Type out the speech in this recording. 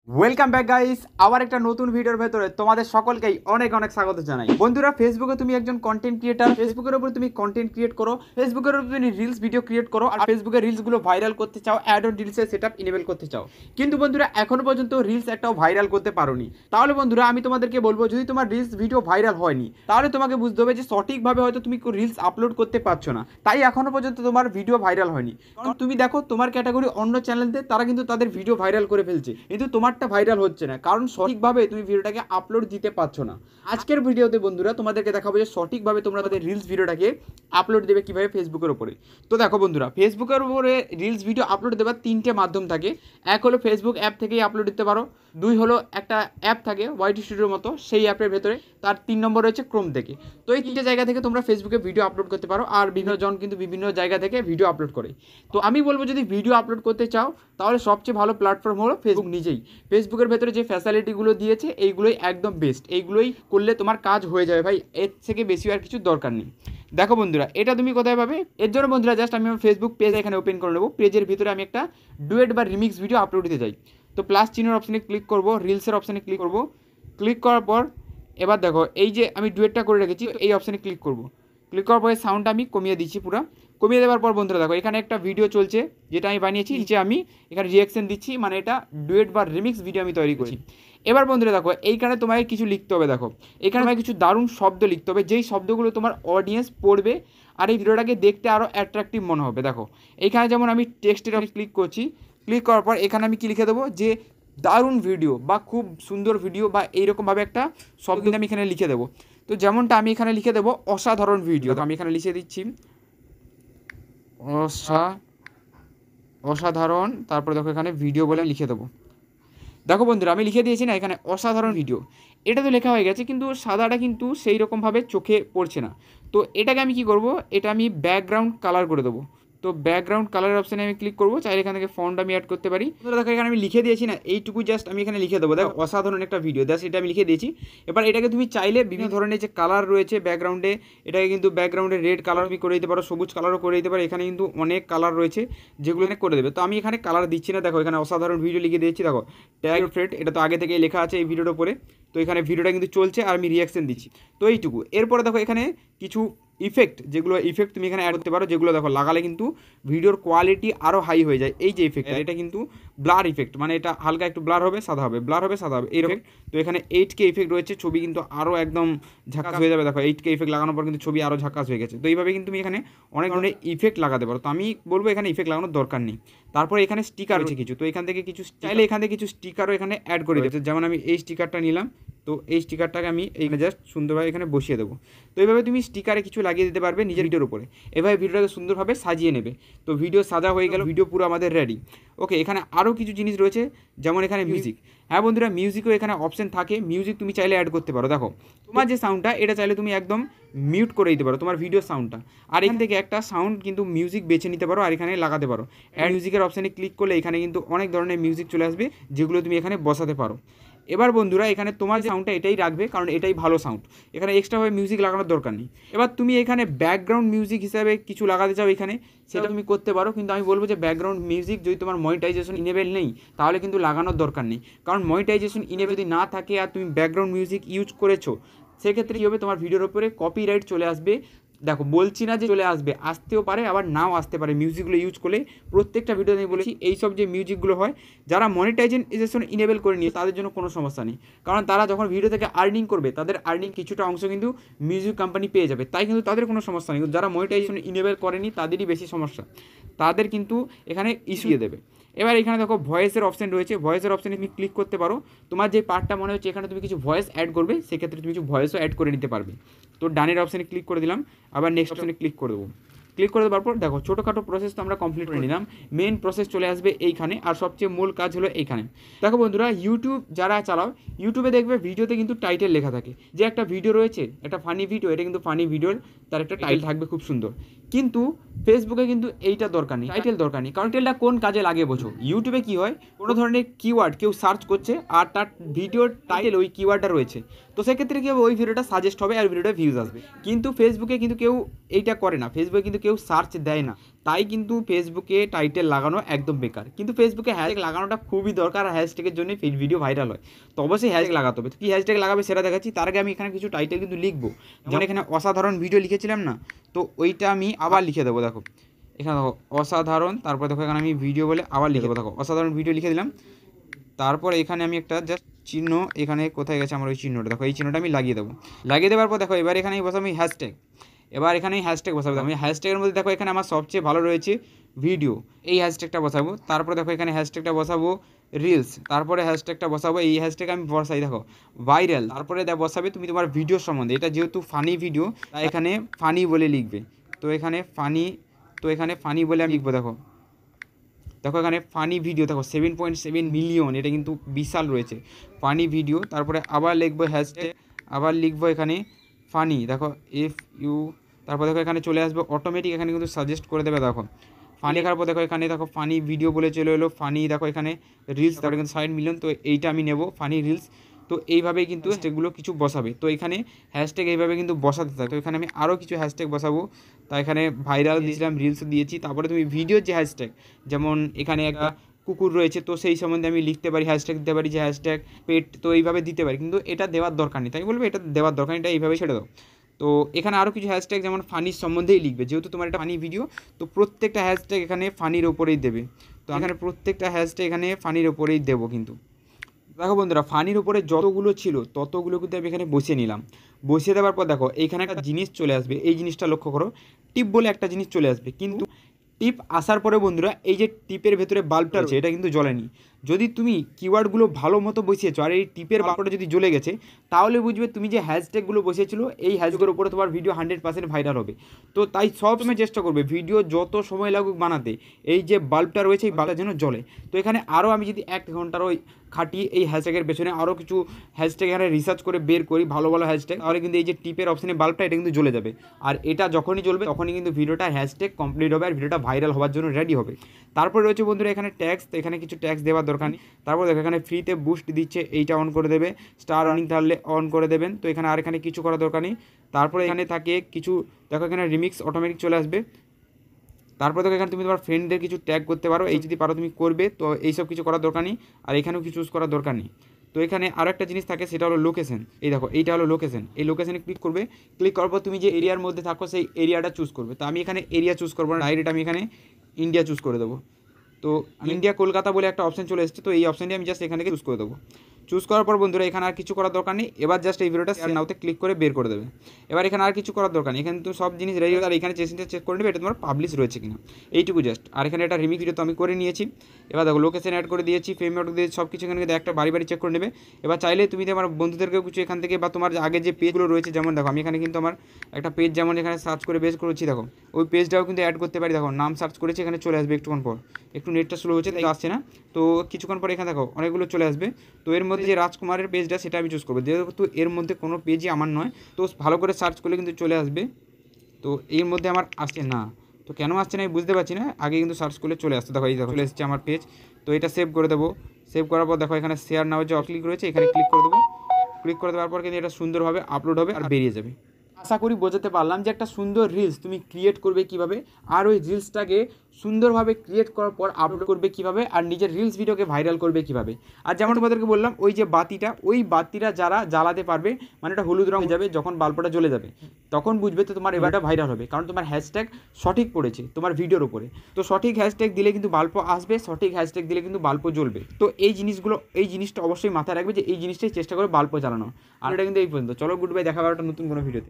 Welcome back guys, আবার একটা নতুন ভিডিওর ভেতরে তোমাদের সকলকেই অনেক অনেক স্বাগত জানাই। বন্ধুরা, ফেসবুকে তুমি একজন কন্টেন্ট ক্রিয়েটার, ফেসবুকের উপর তুমি কন্টেন্ট ক্রিয়েট করো, ফেসবুকের উপর তুমি রিলস ভিডিও ক্রিয়েট করো, আর ফেসবুকের রিলসগুলো ভাইরাল করতে চাও, অ্যাড অন রিলসের সেটআপ ইনেবল করতে চাও, কিন্তু বন্ধুরা এখনো পর্যন্ত রিলস একটাও ভাইরাল করতে পারোনি। তাহলে বন্ধুরা আমি তোমাদেরকে বলবো, যদি তোমার রিলস ভিডিও ভাইরাল হয়নি তাহলে তোমাকে বুঝতে হবে যে সঠিকভাবে হয়তো তুমি রিলস আপলোড করতে পারছো না, তাই এখনো পর্যন্ত তোমার ভিডিও ভাইরাল হয়নি। কারণ তুমি দেখো তোমার ক্যাটাগরি অন্য চ্যানেলতে তারা কিন্তু তাদের ভিডিও ভাইরাল করে ফেলছে, কিন্তু তোমারটা ভাইরাল হচ্ছে না, কারণ সঠিকভাবে তুমি ভিডিওটাকে আপলোড দিতে পারছো না। আজকের ভিডিওতে বন্ধুরা তোমাদেরকে দেখাবো যে সঠিকভাবে তোমরা তাদের রিলস ভিডিওটাকে আপলোড দেবে কিভাবে ফেসবুকের উপরে। তো দেখো বন্ধুরা, ফেসবুকের উপরে রিলস ভিডিও আপলোড দেওয়ার তিনটে মাধ্যম থাকে। এক হলো ফেসবুক অ্যাপ থেকেই আপলোড দিতে পারো, দুই হলো একটা অ্যাপ থাকে ওয়াইটি স্টুডিওর মতো, সেই অ্যাপের ভেতরে, তার তিন নম্বর রয়েছে ক্রোম থেকে। তো এই তিনটে জায়গা থেকে তোমরা ফেসবুকে ভিডিও আপলোড করতে পারো, আর বিভিন্ন জন কিন্তু বিভিন্ন জায়গা থেকে ভিডিও আপলোড করে। তো আমি বলবো, যদি ভিডিও আপলোড করতে চাও তাহলে সবচেয়ে ভালো প্ল্যাটফর্ম হলো ফেসবুক নিজেই। ফেসবুকের ভেতরে যে ফ্যাসিলিটিগুলো দিয়েছে এইগুলোই একদম বেস্ট, এইগুলোই করলে তোমার কাজ হয়ে যাবে ভাই, এর থেকে বেশি আর কিছু দরকার নেই। দেখো বন্ধুরা, এটা তুমি কোথায় পাবে? এর জন্য বন্ধুরা জাস্ট আমি আমার ফেসবুক পেজ এখানে ওপেন করে নেবো। পেজের ভিতরে আমি একটা ডুয়েট বা রিমিক্স ভিডিও আপলোড দিতে চাই। তো প্লাস চিহ্নের অপশানে ক্লিক করবো, রিলসের অপশানে ক্লিক করবো। ক্লিক করার পর এবার দেখো এই যে আমি ডুয়েটটা করে রেখেছি, এই অপশানে ক্লিক করবো। ক্লিক করার পরে সাউন্ডটা আমি কমিয়ে দিচ্ছি পুরো। কমিয়ে দেওয়ার পর বন্ধুরা দেখো এখানে একটা ভিডিও চলছে যেটা আমি বানিয়েছি, নিচে আমি এখানে রিয়াকশন দিচ্ছি, মানে এটা ডুয়েট বা রিমিক্স ভিডিও আমি তৈরি করছি। এবার বন্ধুরা দেখো এইখানে তোমাকে কিছু লিখতে হবে। দেখো এখানে তোমাকে কিছু দারুণ শব্দ লিখতে হবে, যেই শব্দগুলো তোমার অডিয়েন্স পড়বে আর এই ভিডিওটাকে দেখতে আরও অ্যাট্রাকটিভ মনে হবে। দেখো এইখানে যেমন আমি টেক্সটের আমি ক্লিক করছি, ক্লিক করার পর এখানে আমি কি লিখে দেবো, যে দারুণ ভিডিও বা খুব সুন্দর ভিডিও বা এইরকমভাবে একটা শব্দ আমি এখানে লিখে দেবো। তো যেমনটা আমি এখানে লিখে দেবো অসাধারণ ভিডিও, আমি এখানে লিখে দিচ্ছি অসাধারণ, তারপরে দেখো এখানে ভিডিও বলে লিখে দেবো। দেখো বন্ধুরা আমি লিখে দিয়েছি না এখানে অসাধারণ ভিডিও, এটা তো লেখা হয়ে গেছে, কিন্তু সাদাটা কিন্তু সেই রকমভাবে চোখে পড়ছে না। তো এটাকে আমি কি করব, এটা আমি ব্যাকগ্রাউন্ড কালার করে দেবো। তো ব্যাকগ্রাউন্ড কালারের অপশানে আমি ক্লিক করবো, চাইলে এখান থেকে ফন্ট আমি অ্যাড করতে পারি। দেখো এখানে আমি লিখে দিয়েছি না, এইটুকু জাস্ট আমি এখানে লিখে দেবো। দেখো অসাধারণ একটা ভিডিও, জাস্ট এটা আমি লিখে দিয়েছি। এবার এটাকে তুমি চাইলে বিভিন্ন ধরনের যে কালার রয়েছে ব্যাকগ্রাউন্ডে, এটাকে কিন্তু ব্যাকগ্রাউন্ডে রেড কালার তুমি করে দিতে পারো, সবুজ কালারও করে দিতে পারো। এখানে কিন্তু অনেক কালার রয়েছে যেগুলো এখানে করে দেবে। তো আমি এখানে কালার দিচ্ছি না, দেখো এখানে অসাধারণ ভিডিও লিখে দিয়েছি। দেখো ট্যাগ ফ্রেড, এটা তো আগে থেকেই লেখা আছে এই ভিডিওর উপরে। তো এখানে ভিডিওটা কিন্তু চলছে আর আমি রিয়াকশন দিচ্ছি। তো এইটুকু। এরপরে দেখো এখানে কিছু ইফেক্ট, যেগুলো ইফেক্ট তুমি এখানে অ্যাড করতে পারো, যেগুলো দেখো লাগালে কিন্তু ভিডিওর কোয়ালিটি আরও হাই হয়ে যায়। এই যে ইফেক্টটা, এটা কিন্তু ব্লার ইফেক্ট, মানে এটা হালকা একটু ব্লার হবে, সাদা হবে, ব্লার হবে, সাদা হবে, এইরকম। তো এখানে 8K ইফেক্ট রয়েছে, ছবি কিন্তু আরও একদম ঝাকাস হয়ে যাবে। দেখো 8K ইফেক্ট লাগানোর পর কিন্তু ছবি আরও ঝাকাস হয়ে গেছে। তো এইভাবে কিন্তু তুমি এখানে অনেক ধরনের ইফেক্ট লাগাতে পারো। তো আমি বলবো এখানে ইফেক্ট লাগানোর দরকার নেই। তারপরে এখানে স্টিকার রয়েছে কিছু, তো এখান থেকে কিছু চাইলে এখান থেকে কিছু স্টিকারও এখানে অ্যাড করে দিতে। যেমন আমি এই স্টিকারটা নিলাম, তো এই স্টিকারটাকে আমি এইখানে জাস্ট সুন্দরভাবে এখানে বসিয়ে দেবো। তো এইভাবে তুমি স্টিকারে কিছু লাগিয়ে দিতে পারবে নিজের ভিডিওর উপরে, এভাবে ভিডিওটাকে সুন্দরভাবে সাজিয়ে নেবে। তো ভিডিও সাজা হয়ে গেল, ভিডিও পুরো আমাদের রেডি। ওকে, এখানে আরও কিছু জিনিস রয়েছে, যেমন এখানে মিউজিক। হ্যাঁ বন্ধুরা, মিউজিকও এখানে অপশন থাকে, মিউজিক তুমি চাইলে অ্যাড করতে পারো। দেখো তোমার যে সাউন্ডটা, এটা চাইলে তুমি একদম মিউট করে দিতে পারো তোমার ভিডিও সাউন্ডটা, আর এখান থেকে একটা সাউন্ড কিন্তু মিউজিক বেছে নিতে পারো আর এখানে লাগাতে পারো। অ্যাড মিউজিকের অপশানে ক্লিক করলে এখানে কিন্তু অনেক ধরনের মিউজিক চলে আসবে, যেগুলো তুমি এখানে বসাতে পারো। এবার বন্ধুরা এখানে তোমার সাউন্ডটা এটাই রাখবে, কারণ এটাই ভালো সাউন্ড, এখানে এক্সট্রাভাবে মিউজিক লাগানোর দরকার নেই। এবার তুমি এখানে ব্যাকগ্রাউন্ড মিউজিক হিসাবে কিছু লাগাতে চাও এখানে, সেটা তুমি করতে পারো, কিন্তু আমি বলবো যে ব্যাকগ্রাউন্ড মিউজিক যদি তোমার মনিটাইজেশন ইনেবল নেই তাহলে কিন্তু লাগানোর দরকার নেই। কারণ মনিটাইজেশন ইনেবল যদি না থাকে আর তুমি ব্যাকগ্রাউন্ড মিউজিক ইউজ করেছো, সেক্ষেত্রে কী হবে, তোমার ভিডিওর উপরে কপিরাইট চলে আসবে। দেখো বলছি না যে চলে আসবে, আসতেও পারে আবার নাও আসতে পারে। মিউজিকগুলো ইউজ করলে প্রত্যেকটা ভিডিওতে আমি বলেছি এইসব যে মিউজিকগুলো হয়, যারা মনিটাইজেশন ইনেবল করে নিয়ে তাদের জন্য কোনো সমস্যা নেই, কারণ তারা যখন ভিডিও থেকে আর্নিং করবে তাদের আর্নিং কিছুটা অংশ কিন্তু মিউজিক কোম্পানি পেয়ে যাবে, তাই কিন্তু তাদের কোনো সমস্যা নেই। যারা মনিটাইজেশন ইনেবল করেনি তাদেরই বেশি সমস্যা, তাদের কিন্তু এখানে ইস্যু দিয়ে দেবে। এবার এখানে দেখো ভয়েসের অপশান রয়েছে, ভয়েসের অপশানে তুমি ক্লিক করতে পারো। তোমার যে পার্টটা মনে হচ্ছে এখানে তুমি কিছু ভয়েস অ্যাড করবে, সেক্ষেত্রে তুমি কিছু ভয়েসও অ্যাড করে নিতে পারবে। তো ডানের অপশানে ক্লিক করে দিলাম, আবার নেক্সট অপশানে ক্লিক করে দেবো। ক্লিক করে দেওয়ার পর দেখো ছোটোখাটো প্রসেস তো আমরা কমপ্লিট করে নিলাম, মেন প্রসেস চলে আসবে এইখানে, আর সবচেয়ে মূল কাজ হলো এইখানে। দেখো বন্ধুরা, ইউটিউব যারা চালাও, ইউটিউবে দেখবে ভিডিওতে কিন্তু টাইটেল লেখা থাকে, যে একটা ভিডিও রয়েছে, একটা ফানি ভিডিও, এটা কিন্তু ফানি ভিডিওর তার একটা টাইটেল থাকবে খুব সুন্দর। কিন্তু ফেসবুকে কিন্তু এইটা দরকার নেই, টাইটেল দরকার নেই, কারণ টাইটেলটা কোন কাজে লাগে বোঝো। ইউটিউবে কী হয়, কোনো ধরনের কিওয়ার্ড কেউ সার্চ করছে আর তার ভিডিওর টাইটেল ওই কিওয়ার্ডটা রয়েছে, তো সেক্ষেত্রে কী হবে, ওই ভিডিওটা সাজেস্ট হবে আর ভিডিওটা ভিউজ আসবে। কিন্তু ফেসবুকে কিন্তু কেউ এইটা করে না, ফেসবুকে কিন্তু কেউ সার্চ দেয় না, তাই কিন্তু ফেসবুকে টাইটেল লাগানো একদম বেকার। কিন্তু ফেসবুকে হ্যাশট্যাগ লাগানোটা খুবই দরকার, আর হ্যাশট্যাগের জন্যই ভিডিও ভাইরাল হয়। তো অবশ্যই হ্যাশট্যাগ লাগাতে হবে। তো কী হ্যাশট্যাগ লাগাবে সেটা দেখাচ্ছি। তার আগে আমি এখানে কিছু টাইটেল কিন্তু লিখবো, যেমন এখানে অসাধারণ ভিডিও লিখেছিলাম না, তো ওইটা আমি আবার লিখে দেবো। দেখো এখানে দেখো অসাধারণ, তারপর দেখো এখানে আমি ভিডিও বলে আবার লিখে দেবো। দেখো অসাধারণ ভিডিও লিখে দিলাম। তারপর এখানে আমি একটা জাস্ট চিহ্ন, এখানে কোথায় গেছে আমার ওই চিহ্নটা, দেখো এই চিহ্নটা আমি লাগিয়ে দেবো। লাগিয়ে দেওয়ার পর দেখো এবার এখানে বসাবো আমি হ্যাশট্যাগ। এবার এখানে হ্যাশট্যাগ বসাবো। আমি হ্যাশট্যাগের মধ্যে দেখো এখানে আমার সবচেয়ে ভালো রয়েছে ভিডিও, এই হ্যাশট্যাগটা বসাবো। তারপরে দেখো এখানে হ্যাশট্যাগটা বসাবো রিলস, তারপরে হ্যাশট্যাগটা বসাবো, এই হ্যাশট্যাগ আমি বসাই দেখো ভাইরাল। তারপরে বসাবে তুমি তোমার ভিডিও সম্বন্ধে, এটা যেহেতু ফানি ভিডিও তাই এখানে ফানি বলে লিখবে। তো এখানে ফানি বলে আমি লিখবো। দেখো এখানে ফানি ভিডিও, দেখো 7.7 মিলিয়ন, এটা কিন্তু বিশাল রয়েছে ফানি ভিডিও। তারপরে আবার লিখবো হ্যাশট্যাগ, আবার লিখবো এখানে ফানি, দেখো FU। তারপর দেখো এখানে চলে আসবে অটোমেটিক, এখানে কিন্তু সাজেস্ট করে দেবে। দেখো ফানি লেখার পর দেখো এখানে দেখো ফানি ভিডিও বলে চলে এলো ফানি। দেখো এখানে রিলস, তারপরে কিন্তু 60 মিলিয়ন, তো এইটা আমি নেব ফানি রিলস। তো এইভাবেই কিন্তু হ্যাশট্যাগুলো কিছু বসাবে। তো এখানে হ্যাশট্যাগ এইভাবে কিন্তু বসাতে থাকে। তো এখানে আমি আরও কিছু হ্যাশট্যাগ বসাবো। তাই এখানে ভাইরাল দিয়েছিলাম, রিলস দিয়েছি। তারপরে তুমি ভিডিওর যে হ্যাশট্যাগ, যেমন এখানে একটা কুকুর রয়েছে, তো সেই সম্বন্ধে আমি লিখতে পারি, হ্যাশট্যাগ দিতে পারি যে হ্যাশট্যাগ পেট, তো এইভাবে দিতে পারি। কিন্তু এটা দেওয়ার দরকার নেই, তাই বলবো এটা দেওয়ার দরকার নেই, এটা এইভাবে ছেড়ে দাও। তো এখানে আরও কিছু হ্যাশট্যাগ যেমন ফানির সম্বন্ধেই লিখবে, যেহেতু তোমার একটা ফানি ভিডিও, তো প্রত্যেকটা হ্যাশট্যাগ এখানে ফানির ওপরেই দেবে। তো এখানে প্রত্যেকটা হ্যাশট্যাগ এখানে ফানির ওপরেই দেবো। কিন্তু দেখো বন্ধুরা, ফানির উপরে যতগুলো ছিল ততগুলো কিন্তু আমি এখানে বসিয়ে নিলাম। বসিয়ে দেওয়ার পর দেখো এইখানে একটা জিনিস চলে আসবে, এই জিনিসটা লক্ষ্য করো, টিপ বলে একটা জিনিস চলে আসবে। কিন্তু টিপ আসার পরে বন্ধুরা এই যে টিপের ভেতরে বাল্বটা আছে এটা কিন্তু জ্বলেনি। যদি তুমি কিওয়ার্ডগুলো ভালো মতো বসিয়েছো আর এই টিপের বাল্বটা যদি জ্বলে গেছে, তাহলে বুঝবে তুমি যে হ্যাশট্যাগুলো বসিয়েছিল এই হ্যাশট্যাগের উপরে তোমার ভিডিও 100% ভাইরাল হবে। তো তাই সব সময় চেষ্টা করবে ভিডিও যত সময় লাগুক বানাতে, এই যে বাল্বটা রয়েছে এই বাল্বটা যেন জ্বলে। তো এখানে আরও আমি যদি 1 ঘন্টার ওই খাটিয়ে এই হ্যাশট্যাগের পেছনে আরও কিছু হ্যাশট্যাগ এখানে রিসার্চ করে বের করি ভালো ভালো হ্যাশট্যাগ, তাহলে কিন্তু এই যে টিপের অপশানে বাল্বটা এটা কিন্তু জ্বলে যাবে। আর এটা যখনই জ্বলবে তখনই কিন্তু ভিডিওটা হ্যাশট্যাগ কমপ্লিট হবে আর ভিডিওটা ভাইরাল হওয়ার জন্য রেডি হবে। তারপরে রয়েছে বন্ধুরা এখানে ট্যাক্স, তো এখানে কিছু ট্যাক্স দেওয়ার দরকার নেই। তারপর দেখো এখানে ফ্রিতে বুস্ট দিচ্ছে, এইটা অন করে দেবে, স্টার রানিং তাহলে অন করে দেবেন। তো এখানে আর এখানে কিছু করার দরকার নেই। তারপরে এখানে থাকে কিছু, দেখো এখানে রিমিক্স অটোমেটিক চলে আসবে। তারপর দেখো এখানে তুমি তোমার ফ্রেন্ডদের কিছু ট্যাগ করতে পারো, এই যদি পারো তুমি করবে। তো এইসব কিছু করার দরকার নেই, আর এখানেও কিছু চুজ করার দরকার নেই। তো এখানে আরও একটা জিনিস থাকে, সেটা হলো লোকেশন। এই দেখো এইটা হলো লোকেশন, এই লোকেশনে ক্লিক করবে। ক্লিক করার পর তুমি যে এরিয়ার মধ্যে থাকো সেই এরিয়াটা চুজ করবে। তো আমি এখানে এরিয়া চুজ করবো না, ডাইরেক্ট আমি এখানে ইন্ডিয়া চুজ করে দেবো। তো ইন্ডিয়া কলকাতা বলে একটা অপশন চলে এসেছে, তো এই অপশানটি আমি জাস্ট এখান থেকে চুজ করে দেবো। চুজ করার পর বন্ধুরা এখানে আর কিছু করার দরকার নেই। এবার জাস্ট এই ভিডিওটা শেয়ার নাওতে ক্লিক করে বের করে দেবে। এবার এখানে আর কিছু করার দরকার নেই, এখানে তো সব জিনিস রেডি হয়ে, আর এখানে চেক করে নেবে এটা তোমার পাবলিশ রয়েছে কিনা, এইটুকু জাস্ট। আর এখানে একটা রিমিক্স ভিডিও তো আমি করে নিয়েছি। এবার দেখো লোকেশন অ্যাড করে দিয়েছি, ফ্রেম অ্যাড করে দিয়েছি, সব কিছু এখানে একটা বাড়ি চেক করে নেবে। এবার চাইলে তুমি তোমার বন্ধুদেরকেও কিছু এখান থেকে বা তোমার আগে যে পেজগুলো রয়েছে, যেমন দেখো আমি এখানে কিন্তু আমার একটা পেজ যেমন এখানে সার্চ করে বেস করেছি, দেখো ওই পেজটাও কিন্তু অ্যাড করতে পারি। দেখো নাম সার্চ করেছি, এখানে চলে আসবে একটুক্ষণ পর, একটু নেটটা স্লো হচ্ছে তাই আসছে না। তো কিছুক্ষণ পর এখানে দেখো অনেকগুলো চলে আসবে। তো এর মধ্যে যে রাজকুমারের পেজটা সেটা আমি চুজ করবো, যেহেতু এর মধ্যে কোনো পেজই আমার নয়। তো ভালো করে সার্চ করলে কিন্তু চলে আসবে। তো এর মধ্যে আমার আসছে না, তো কেন আসছে না আমি বুঝতে পারছি না। আগে কিন্তু সার্চ করলে চলে আসতো, দেখো এই দেখো চলে এসেছে আমার পেজ। তো এটা সেভ করে দেবো। সেভ করার পর দেখো এখানে শেয়ার নাও যে ক্লিক রয়েছে, এখানে ক্লিক করে দেবো। ক্লিক করে দেওয়ার পর কিন্তু এটা সুন্দরভাবে আপলোড হবে আর বেরিয়ে যাবে। আশা করি বোঝাতে পারলাম যে একটা সুন্দর রিলস তুমি ক্রিয়েট করবে কিভাবে, আর ওই রিলসটাকে সুন্দরভাবে ক্রিয়েট করার পর আপলোড করবে কিভাবে, আর নিজের রিলস ভিডিওকে ভাইরাল করবে কিভাবে। আর যেমন তোমাদেরকে বললাম ওই যে বাতিটা, ওই বাতিটা যারা জ্বালাতে পারবে, মানে এটা হলুদ রং হয়ে যাবে যখন বাল্বটা জ্বলে যাবে, তখন বুঝবে তো তোমার এবারটা ভাইরাল হবে, কারণ তোমার হ্যাশট্যাগ সঠিক পড়েছে তোমার ভিডিওর উপরে। তো সঠিক হ্যাশট্যাগ দিলে কিন্তু বাল্ব আসবে, সঠিক হ্যাশট্যাগ দিলে কিন্তু বাল্ব জ্বলবে। তো এই জিনিসটা অবশ্যই মাথায় রাখবে যে এই জিনিসটাই চেষ্টা করে বাল্ব জ্বালানো। আর এটা কিন্তু এই পর্যন্ত। চলো গুড বাই, দেখা হবে একটা নতুন কোনো ভিডিওতে।